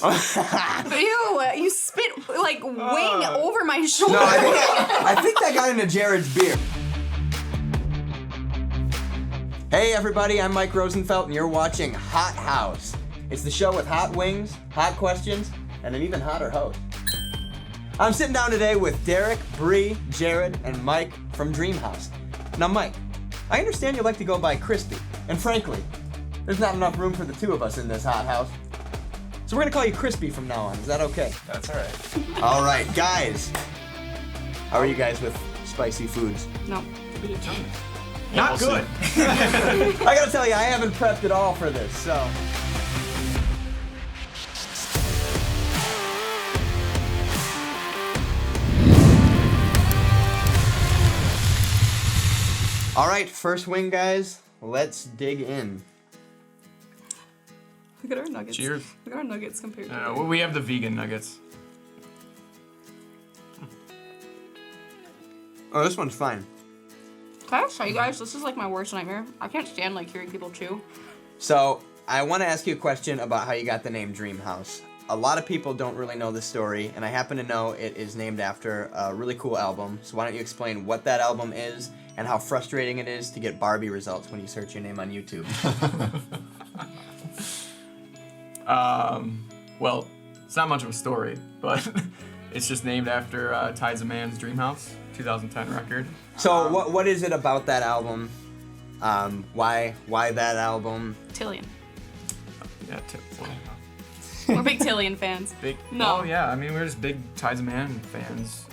Ew, you spit like wing over my shoulder. No, I think that got into Jared's beer. Hey everybody, I'm Mike Rosenfeld and you're watching Hot House. It's the show with hot wings, hot questions, and an even hotter host. I'm sitting down today with Derek, Bree, Jared, and Mike from Dreamhouse. Now Mike, I understand you like to go by Crispy, and frankly, there's not enough room for the two of us in this hot house. So we're gonna call you Crispy from now on, is that okay? That's alright. Alright, guys. How are you guys with spicy foods? No. Not good. I gotta tell you, I haven't prepped at all for this, so. All right, first wing, guys. Let's dig in. Look at our nuggets. Cheers. Look at our nuggets compared to Well, we have the vegan nuggets. Oh, this one's fine. Can I tell you guys, this is like my worst nightmare. I can't stand like hearing people chew. So, I want to ask you a question about how you got the name Dreamhouse. A lot of people don't really know the story, and I happen to know it is named after a really cool album. So why don't you explain what that album is and how frustrating it is to get Barbie results when you search your name on YouTube? Well, it's not much of a story, but it's just named after Tides of Man's Dreamhouse, 2010 record. So what is it about that album? Why that album? Tillian. Yeah, We're big Tillian fans. big. No. Oh yeah, I mean we're just big Tides of Man fans.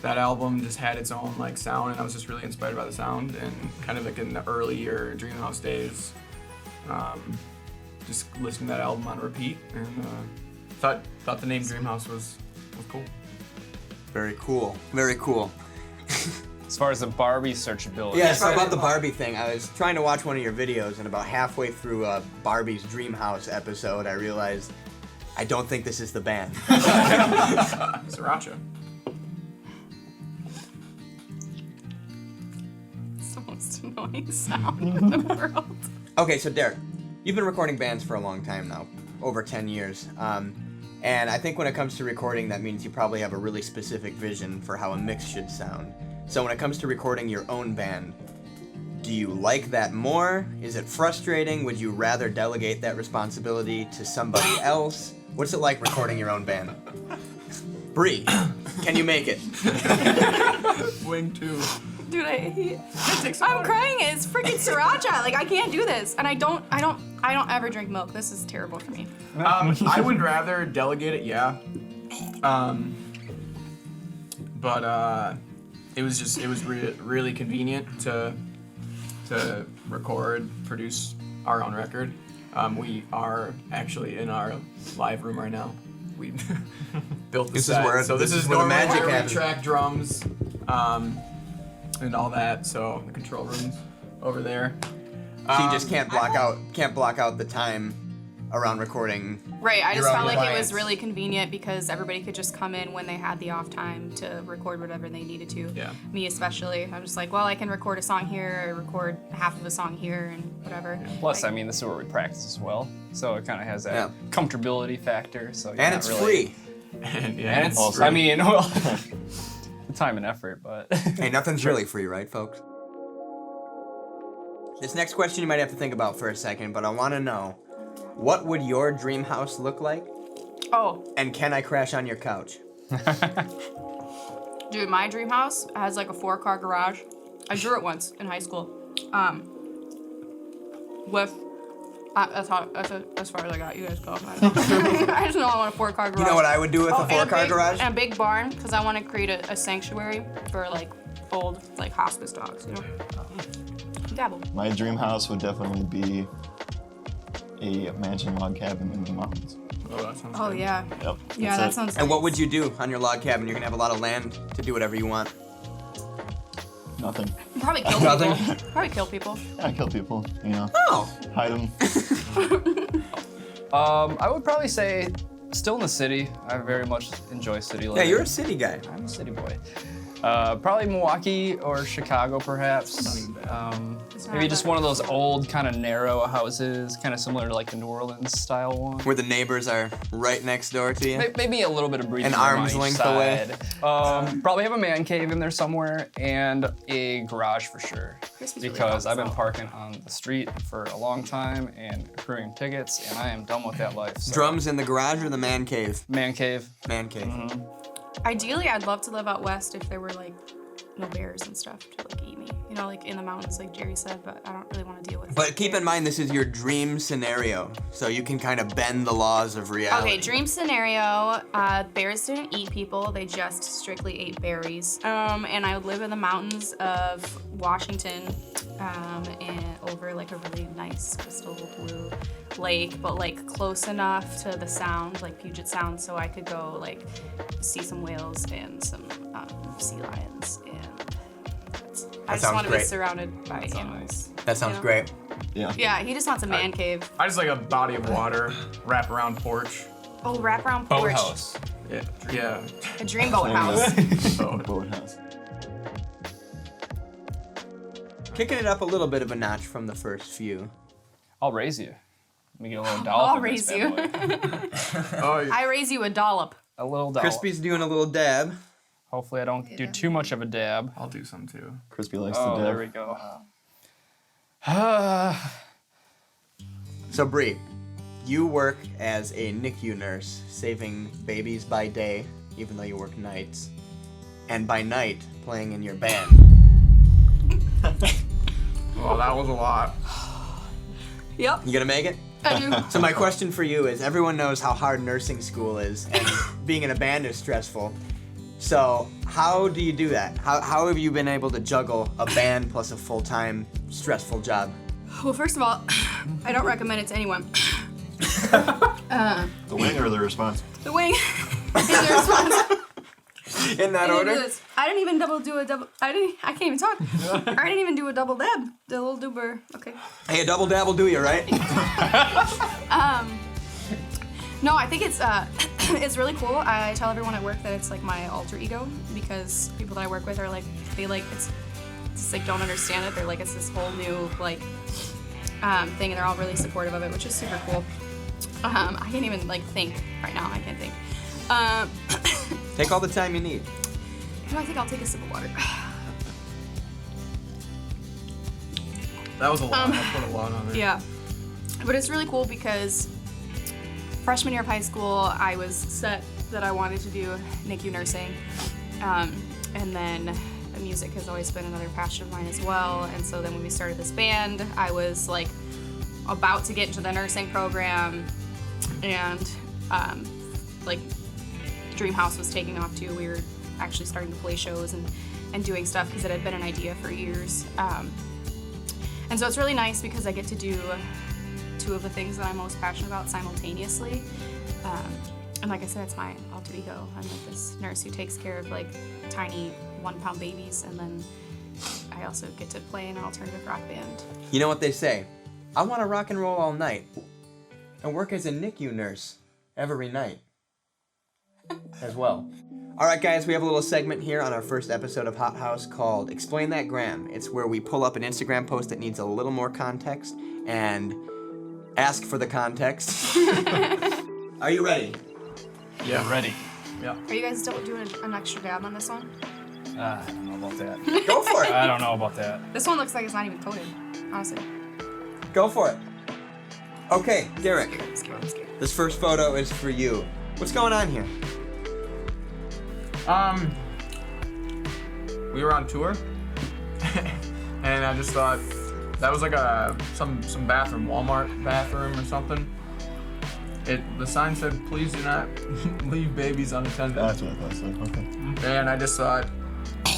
That album just had its own like sound, and I was just really inspired by the sound. And kind of like in the earlier Dreamhouse days, just listening to that album on repeat, and thought the name Dreamhouse was cool. Very cool. Very cool. As far as the Barbie searchability. Yeah, so about the Barbie thing, I was trying to watch one of your videos, and about halfway through Barbie's Dreamhouse episode, I realized I don't think this is the band. Sriracha. It's the most annoying sound in the world. Okay, so Derek, you've been recording bands for a long time now, over 10 years. And I think when it comes to recording, that means you probably have a really specific vision for how a mix should sound. So when it comes to recording your own band, do you like that more? Is it frustrating? Would you rather delegate that responsibility to somebody else? What's it like recording your own band? Bree, can you make it? Wing 2. Dude, I'm crying. It's freaking sriracha. Like I can't do this, and I don't ever drink milk. This is terrible for me. I would rather delegate it, yeah. But it was really convenient to record, produce our own record. We are actually in our live room right now. We built the set. This is where the normally magic where we happens. track drums, and all that. So the control room's over there. So you just can't block out the time around recording. Right, I your just own felt like it clients. was really convenient because everybody could just come in when they had the off time to record whatever they needed to. Yeah. Me especially. I'm just like, well, I can record a song here, or record half of a song here, and whatever. Yeah. Plus, Like, I mean, this is where we practice as well, so it kind of has that Yeah. comfortability factor. So you're And not it's really, free. And And it's, also- I mean, well, time and effort, but Hey, nothing's really free, right, folks? This next question you might have to think about for a second, but I want to know, what would your dream house look like? Oh, And can I crash on your couch? dude, my dream house has like a 4-car garage. I drew it once in high school. With that's as far as I got. You guys go. I just know I want a 4-car garage. You know what I would do with a and 4-car big- garage? And a big barn, because I want to create a sanctuary for like old like hospice dogs, you know. Dabble. My dream house would definitely be a mansion log cabin in the mountains. Oh, that sounds Oh good. yeah. Yep. Yeah, that that's it. sounds. And what nice. would you do on your log cabin? You're gonna have a lot of land to do whatever you want. Nothing. Probably kill Nothing? people. Probably kill people. I kill people, you know, Oh, hide them. I would probably say still in the city. I very much enjoy city life. yeah, you're a city guy. I'm a city boy. Probably Milwaukee or Chicago, perhaps. Maybe just one of those old kind of narrow houses, kind of similar to like the New Orleans style one. Where the neighbors are right next door to you? Maybe a little bit of breathing An room arm's on each length side. Probably have a man cave in there somewhere and a garage for sure. Crispy's really Because helped I've been us out. parking on the street for a long time and accruing tickets, and I am done with that life. So. Drums in the garage or the man cave? Man cave. Man cave. Ideally, I'd love to live out west if there were like no bears and stuff to like eat me. You know, like in the mountains, like Jerry said, but I don't really want to deal with. But keep in mind, this is your dream scenario, so you can kind of bend the laws of reality. Okay, dream scenario. Bears didn't eat people; they just strictly ate berries. And I would live in the mountains of Washington, and over like a really nice crystal blue lake, but like close enough to the sound, like Puget Sound, so I could go like see some whales and some sea lions. And I just sounds want to be great. surrounded by animals. That sounds you know? great. Yeah. Yeah, he just wants a man cave. I just like a body of water, wrap around porch. Oh, wraparound porch. Boathouse. Yeah. A dreamboat house. Boathouse. Kicking it up a little bit of a notch from the first few. I'll raise you. Let me get a little dollop. I'll in this raise you. bad boy. Oh, I raise you a dollop. A little dollop. Crispy's doing a little dab. Hopefully I don't do too much of a dab. I'll do some too. Crispy likes Oh, to there we dip. go. So Bree, you work as a NICU nurse, saving babies by day, even though you work nights, and by night playing in your band. Well, that was a lot. Yep, You gonna make it? I do. So my question for you is, everyone knows how hard nursing school is, and being in a band is stressful. So how do you do that? How have you been able to juggle a band plus a full-time stressful job? Well, first of all, I don't recommend it to anyone. The wing or the response? The wing is the response. In that I didn't do order? this. I didn't even do a double. I can't even talk. I didn't even do a double dab. The little doober. Okay. Hey, a double dab will do you, right? No, I think it's it's really cool. I tell everyone at work that it's like my alter ego because people that I work with are like they like it's just like don't understand it. They're like it's this whole new like thing, and they're all really supportive of it, which is super cool. I can't even like think right now. I can't think. Take all the time you need. You know, I think I'll take a sip of water. That was a lot. I put a lot on it. Yeah, but it's really cool because freshman year of high school, I was set that I wanted to do NICU nursing, and then music has always been another passion of mine as well. And so then when we started this band, I was like about to get into the nursing program, and like Dreamhouse was taking off too. We were actually starting to play shows and doing stuff because it had been an idea for years. And so it's really nice because I get to do two of the things that I'm most passionate about simultaneously. And like I said, it's my alter ego. I'm like this nurse who takes care of like tiny 1-pound babies, and then I also get to play in an alternative rock band. You know what they say? I want to rock and roll all night and work as a NICU nurse every night as well. All right, guys, we have a little segment here on our first episode of Hot House called Explain That Gram. It's where we pull up an Instagram post that needs a little more context and ask for the context. Are you ready? Yeah. Ready. Yeah. Are you guys still doing an extra dab on this one? I don't know about that. Go for it. I don't know about that. This one looks like it's not even coated, honestly. Go for it. Okay, Derek, I'm scared. this first photo is for you. What's going on here? We were on tour, and I just thought that was like some bathroom, Walmart bathroom or something. The sign said, "Please do not leave babies unattended." That's what I thought. So, okay. And I just thought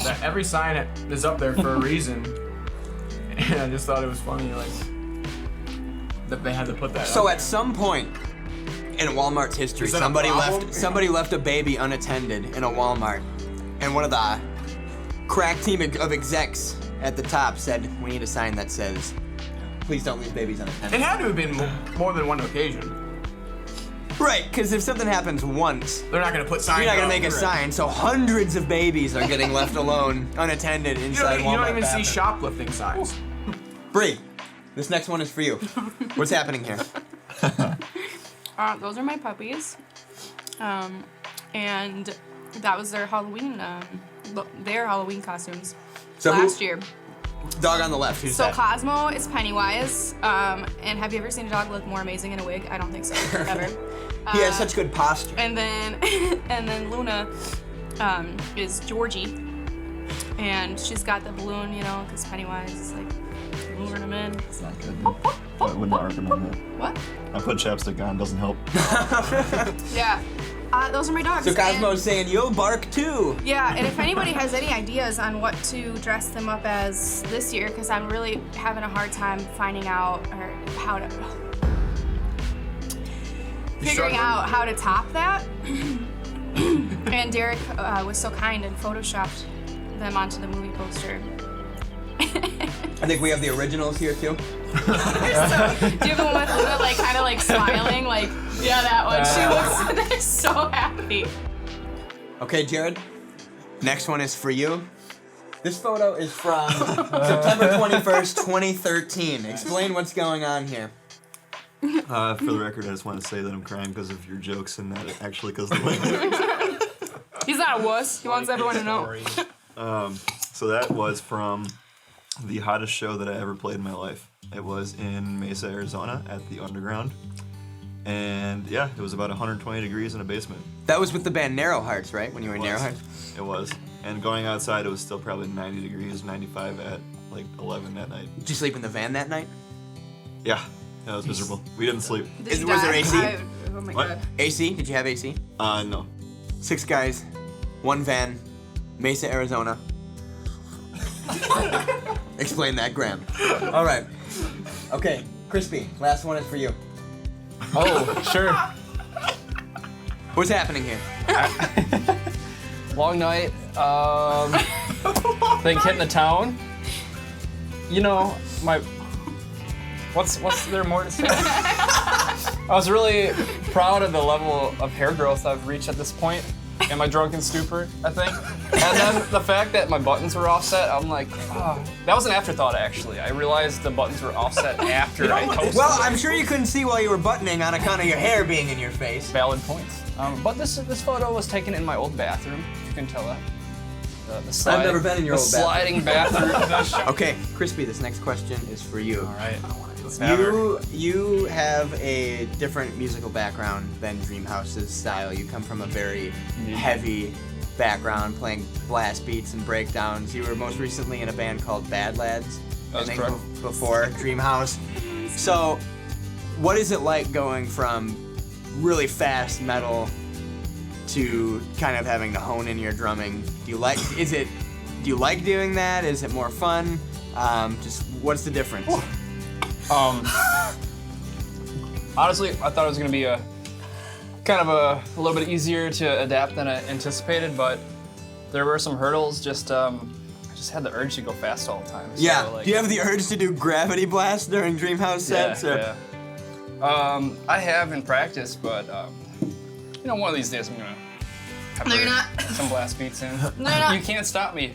that every sign is up there for a reason, and I just thought it was funny, like that they had to put that. So up at some point in Walmart's history, Is that a problem? somebody left a baby unattended in a Walmart, and one of the crack team of execs at the top said, "We need a sign that says, please don't leave babies It unattended." had to have been more than one occasion. Right, because if something happens once, They're not gonna put signs. you're not gonna up. make a sign. So hundreds of babies are getting left alone, unattended inside You Walmart. don't even see bathrooms. shoplifting signs. Bree, this next one is for you. What's happening here? Those are my puppies. And that was their Halloween costumes So last year. Dog on the left. Who's So that? Cosmo is Pennywise. And have you ever seen a dog look more amazing in a wig? I don't think so, ever. He has such good posture. And then and then Luna is Georgie. And she's got the balloon, you know, because Pennywise is like luring him in. It's not good. I would not recommend it. What? I put chapstick on, doesn't help. Yeah. Those are my dogs. So Cosmo's And- saying, you'll bark too. Yeah, and if anybody has any ideas on what to dress them up as this year, because I'm really having a hard time finding out or how to figuring out how to top that. And Derek was so kind and photoshopped them onto the movie poster. I think we have the originals here too. Do you have the one with Luna like kind of like smiling, like yeah, that one? She looks so happy. Okay, Jared. Next one is for you. This photo is from September 21st, 2013. Explain what's going on here. For the record, I just want to say that I'm crying because of your jokes and not actually because of the way. He's not a wuss. He wants everyone to know. So that was from the hottest show that I ever played in my life. It was in Mesa, Arizona at the Underground. And yeah, it was about 120 degrees in a basement. That was with the band Narrow Hearts, right? When you were in Narrow Hearts? It was. And going outside, it was still probably 90 degrees, 95 at like 11 at night. Did you sleep in the van that night? Yeah, that was miserable. We didn't sleep. Did you was there die? AC? Oh my What? god. AC? Did you have AC? No. 6 guys, 1 van, Mesa, Arizona. Explain that, Graham. All right. Okay, Crispy, last one is for you. Oh, sure. What's happening here? Long night. Think hitting the town. You know, what's there more to say? I was really proud of the level of hair growth I've reached at this point in my drunken stupor, I think. And then the fact that my buttons were offset, I'm like, oh, that was an afterthought actually. I realized the buttons were offset after I toasted Well, them. I'm sure you couldn't see while you were buttoning on account of your hair being in your face. Valid points. But this photo was taken in my old bathroom, if you can tell that. I've never been in your the old sliding bathroom. Okay, Crispy, this next question is for you. All right. Let's have her. You have a different musical background than Dreamhouse's style. You come from a very heavy background, playing blast beats and breakdowns. You were most recently in a band called Bad Lads, That's correct. before Dreamhouse. So, what is it like going from really fast metal to kind of having to hone in your drumming? Do you like doing that? Is it more fun? Just what's the difference? Honestly, I thought it was gonna be a little bit easier to adapt than I anticipated, but there were some hurdles. I just had the urge to go fast all the time. So, Yeah. like, Do you have the urge to do gravity blast during Dreamhouse sets? or- yeah. I have in practice, but one of these days I'm gonna pepper No, you're not. some blast beats in. No, you're not. You can't stop me.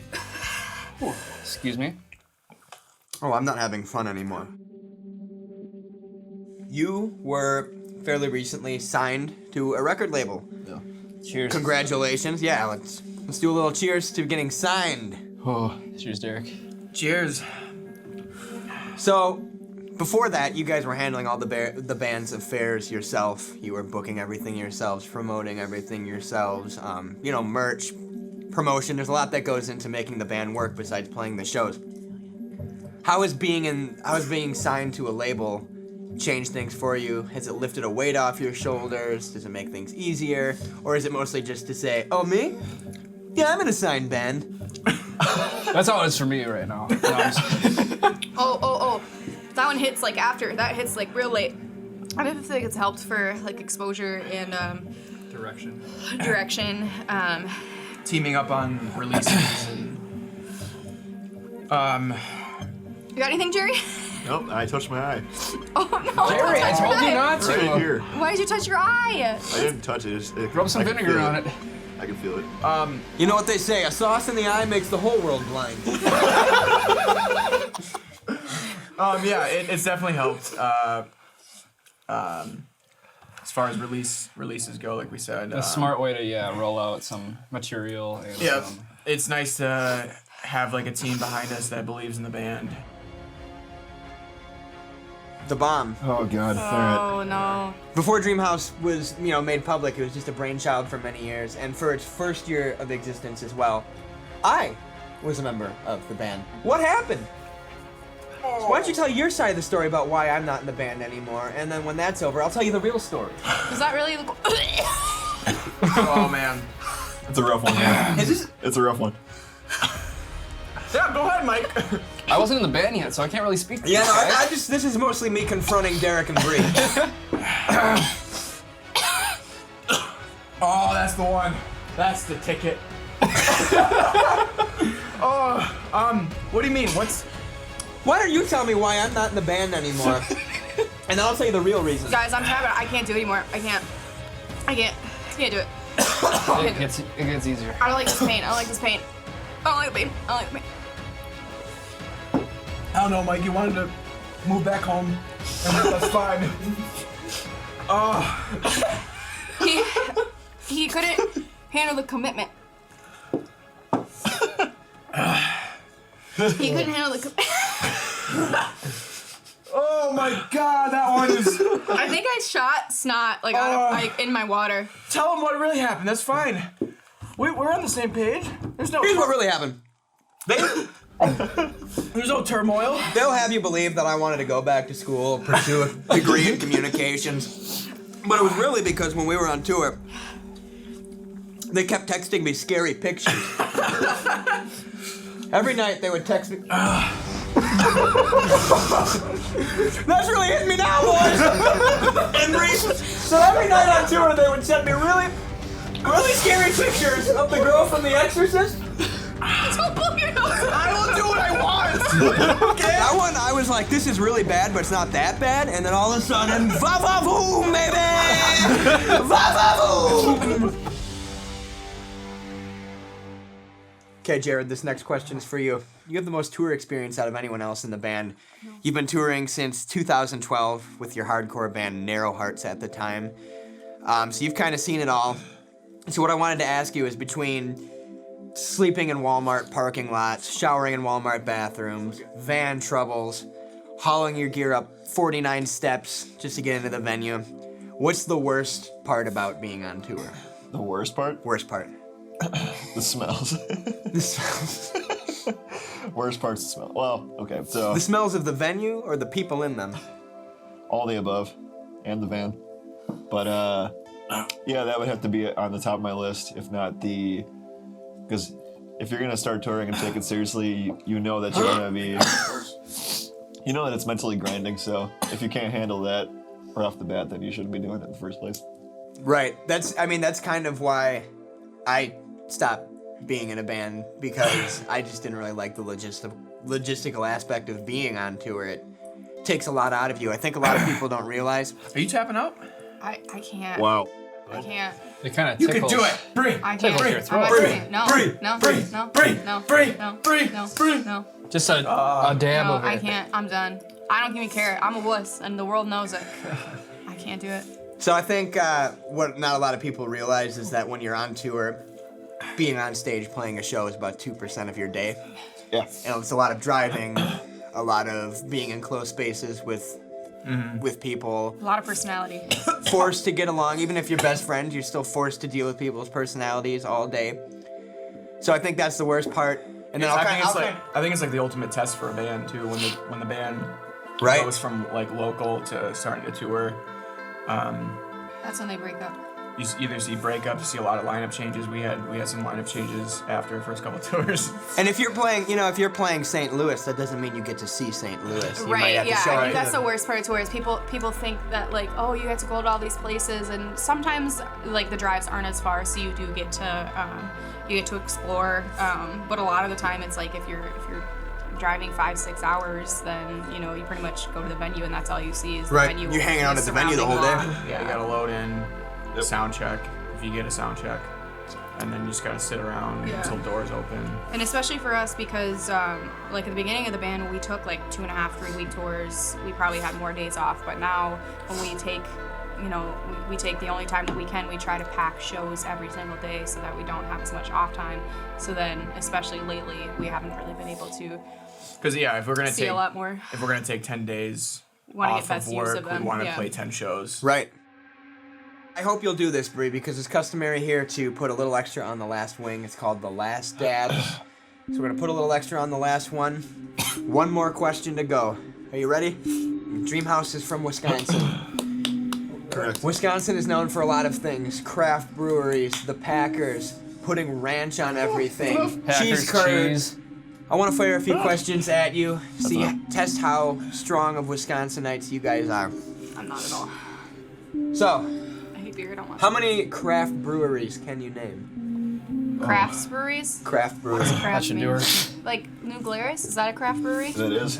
Ooh, excuse me. Oh, I'm not having fun anymore. You were fairly recently signed to a record label. Yeah. Cheers. Congratulations. Yeah, let's do a little cheers to getting signed. Oh, cheers, Derek. Cheers. So, before that, you guys were handling all the band's affairs yourself. You were booking everything yourselves, promoting everything yourselves. Merch, promotion. There's a lot that goes into making the band work besides playing the shows. How has being signed to a label changed things for you? Has it lifted a weight off your shoulders? Does it make things easier? Or is it mostly just to say, oh, me? Yeah, I'm in a signed band. That's how it is for me right now. No, I'm just- Oh. That one hits like after. That hits like real late. I don't think it's helped for like exposure and Direction. direction. Teaming up on releases. You got anything, Jerry? Nope, I touched my eye. Oh no! Jerry, I told you not to. Right here. Why did you touch your eye? I didn't touch it. Rub some vinegar on it. I can feel it. You know what they say? A sauce in the eye makes the whole world blind. Yeah, it's definitely helped. As far as releases go, like we said. A smart way to roll out some material. And, Yeah, it's nice to have like a team behind us that believes in the band. The bomb. Oh God. All right. Oh no! Before Dreamhouse was, made public, it was just a brainchild for many years, and for its first year of existence as well, I was a member of the band. What happened? So why don't you tell your side of the story about why I'm not in the band anymore, and then when that's over, I'll tell you the real story. Was that really the? Oh man. It's a rough one. Man. Is this? It's a rough one. Yeah, go ahead, Mike. I wasn't in the band yet, so I can't really speak to Yeah, you no, guys. this is mostly me confronting Derek and Bree. Oh, that's the one. That's the ticket. What do you mean? Why don't you tell me why I'm not in the band anymore? And I'll tell you the real reason. Guys, I'm trapped. I can't do it anymore. I can't do it. It gets easier. I don't like this pain. I don't like this pain. I don't like the pain. I don't like the pain. I don't know, Mike. You wanted to move back home, and that's fine. He couldn't handle the commitment. He couldn't handle the commitment. Oh my God, that one is. I think I shot snot in my water. Tell him what really happened. That's fine. We're on the same page. There's no. Here's what really happened. There's no turmoil. They'll have you believe that I wanted to go back to school, pursue a degree in communications. But it was really because when we were on tour, they kept texting me scary pictures. Every night they would text me. That's really hitting me now, boys! And so every night on tour they would send me really scary pictures of the girl from The Exorcist. I will do what I want. Okay. That one, I was like, this is really bad, but it's not that bad. And then all of a sudden, va-va-voom, baby! Va-va-voom! Okay, Jared, this next question is for you. You have the most tour experience out of anyone else in the band. You've been touring since 2012 with your hardcore band Narrow Hearts at the time. So you've kind of seen it all. So what I wanted to ask you is between sleeping in Walmart parking lots, showering in Walmart bathrooms, van troubles, hauling your gear up 49 steps just to get into the venue, what's the worst part about being on tour? The worst part? Worst part. The smells. The smells. Worst part's the smell. Well, okay, so The smells of the venue or the people in them? all the above, and the van. But yeah, that would have to be on the top of my list, if not the. Because if you're gonna start touring and take it seriously, you know that you're gonna be. You know that it's mentally grinding. So if you can't handle that right off the bat, then you shouldn't be doing it in the first place. Right. That's kind of why I stopped being in a band, because I just didn't really like the logistical aspect of being on tour. It takes a lot out of you. I think a lot of people don't realize. Are you tapping out? I can't. Wow. I can't. It kind of You can do it. Bree. I can't. Tickles your throat. No. Bree. No. Bree. No. Bree. No. Bree. No. Bree. No. Bree. No. Just a dab No, of it. I can't. I'm done. I don't even care. I'm a wuss, and the world knows it. I can't do it. So I think what not a lot of people realize is that when you're on tour, being on stage playing a show is about 2% of your day. Yeah. And it's a lot of driving, a lot of being in close spaces with people, A lot of personality. forced to get along. Even if you're best friends, you're still forced to deal with people's personalities all day. So I think that's the worst part. And then I think it's like the ultimate test for a band too. When the band Right. goes from like local to starting to tour, That's when they break up. you either see breakups, you see a lot of lineup changes. We had some lineup changes after the first couple tours. And if you're playing St. Louis, that doesn't mean you get to see St. Louis. You might Right, have to yeah. show I up think to that's the worst part of tours. People think that like, oh, you get to go to all these places, and sometimes like the drives aren't as far, so you do get to explore. But a lot of the time, it's like if you're driving 5-6 hours, then you know you pretty much go to the venue and that's all you see is the Right. venue. You're hanging out the at the venue the whole surrounding day. lot. Yeah, you gotta load in, sound check, if you get a sound check. And then you just gotta sit around Yeah. until doors open. And especially for us because, like at the beginning of the band, when we took like 2.5, 3-week tours, we probably had more days off. But now, when we take, you know, we take the only time that we can, we try to pack shows every single day so that we don't have as much off time. So then, especially lately, we haven't really been able to Cause yeah, if we're gonna see take a lot more. if we're gonna take 10 days Wanna get off best of use work, of them, we want to yeah. play 10 shows. Right. I hope you'll do this, Bree, because it's customary here to put a little extra on the last wing. It's called the last dab. So we're gonna put a little extra on the last one. One more question to go. Are you ready? Dreamhouse is from Wisconsin. Correct. Wisconsin is known for a lot of things: craft breweries, the Packers, putting ranch on everything, Packers, cheese curd. cheese. I want to fire a few questions at you. See, test how strong of Wisconsinites you guys are. I'm not at all. So, I hate beer. I don't want how many craft breweries can you name? crafts breweries. Craft breweries. Craft should mean- do her. Like New Glarus, is that a craft brewery? That is.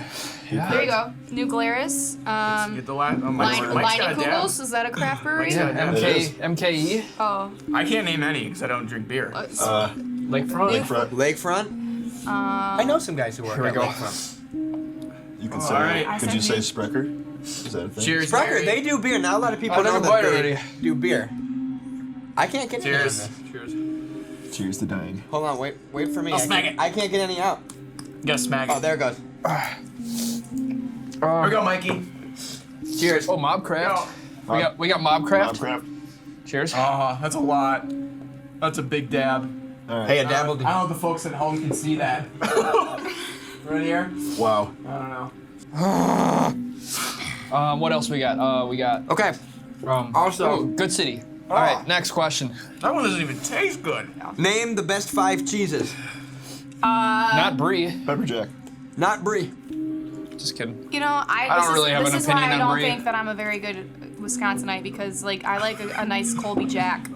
There you go. New Glarus. Get the last. Oh, Mike's got a Leinenkugels, dab. is that a craft brewery? Mike's got a dab. It is. MKE, Oh. I can't name any because I don't drink beer. Lakefront. Lakefront. Lakefront? I know some guys who work Here we at go. Lakefront. You can Oh, say. all right. Could you say I Sprecher? Is that a thing? Cheers. Sprecher, Gary. they do beer. Not a lot of people I know took a that bite they already. do beer. I can't get any. Cheers. Cheers. Cheers to dying. Hold on, wait for me. I'll smack it. I can't get any out. You gotta smack it. Oh, there it goes. Here we go, Mikey. Cheers. Oh, Mobcraft. Go. We got Mobcraft. Crap. Cheers. That's a lot. That's a big dab. All right. Hey, a dabble. I don't know if the folks at home can see that. Right here? Wow. I don't know. What else we got? We got Okay. Also- Good City. All right, next question. That one doesn't even taste good. Name the best 5 cheeses. Not Brie. Pepper Jack. Not Brie. Just kidding. You know, I don't really have this an is why opinion I on don't Brie. think that I'm a very good Wisconsinite because, like, I like a nice Colby Jack.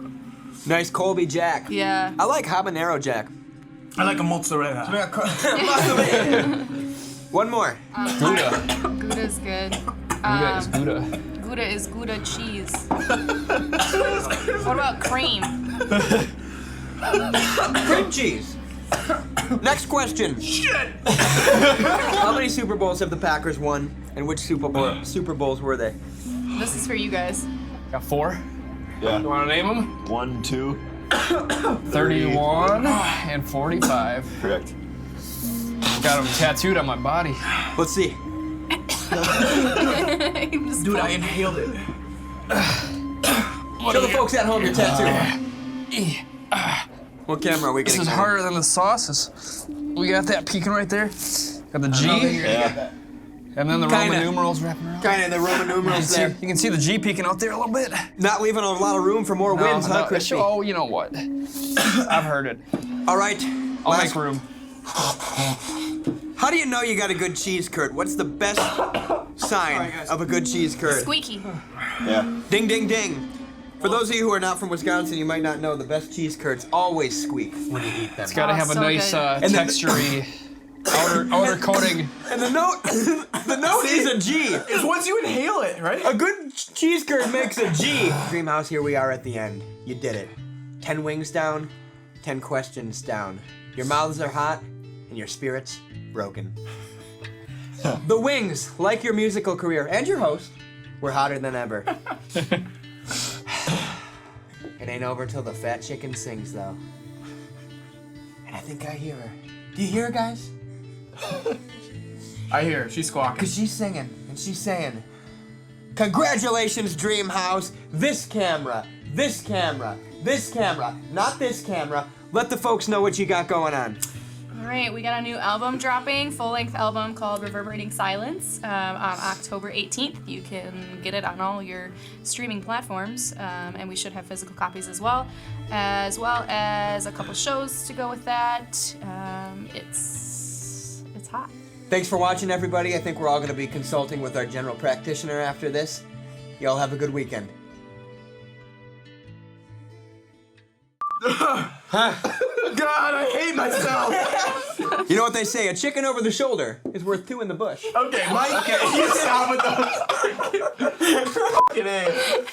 Nice Colby Jack. Yeah. I like habanero Jack. I like a mozzarella. One more. Gouda. Gouda's good. Gouda is Gouda. Gouda is Gouda cheese. What about cream? Cream cheese. Next question. Shit! How many Super Bowls have the Packers won, and which Super Bowls were they? This is for you guys. Got 4. You Yeah. want to name them? 1, 2. 31 and 45. Correct. Got them tattooed on my body. Let's see. Dude, I inhaled it. Show the folks at home your tattoo. What camera are we This getting? is harder than the sauces. We got that peeking right there. Got the G, Yeah. and then the Kinda. Roman numerals wrapping around. Kind of the Roman numerals there. You can see the G peeking out there a little bit. Not leaving a lot of room for more wins, huh, Crispy? Oh, you know what? I've heard it. All right. I'll last- make room. How do you know you got a good cheese curd? What's the best sign of a good cheese curd? Squeaky. Yeah. Ding, ding, ding. For those of you who are not from Wisconsin, you might not know the best cheese curds always squeak when you eat them. It's got to Oh, have a so nice good. And then- textury outer coating. And the note, the note is a G. It's once you inhale it, right? A good cheese curd makes a G. Dreamhouse, here we are at the end. You did it. 10 wings down, 10 questions down. Your mouths are hot, and your spirits broken. The wings, like your musical career and your host, were hotter than ever. It ain't over till the fat chicken sings, though. And I think I hear her. Do you hear her, guys? I hear her. She's squawking. Because she's singing, and she's saying, congratulations, Dreamhouse. This camera, this camera, this camera, not this camera. Let the folks know what you got going on. All right, we got a new album dropping, full-length album called Reverberating Silence on October 18th. You can get it on all your streaming platforms, and we should have physical copies as well as a couple shows to go with that. It's hot. Thanks for watching, everybody. I think we're all going to be consulting with our general practitioner after this. Y'all have a good weekend. Good God, I hate myself. You know what they say? A chicken over the shoulder is worth two in the bush. Okay, Mike. Okay, you stop with those. Fucking A.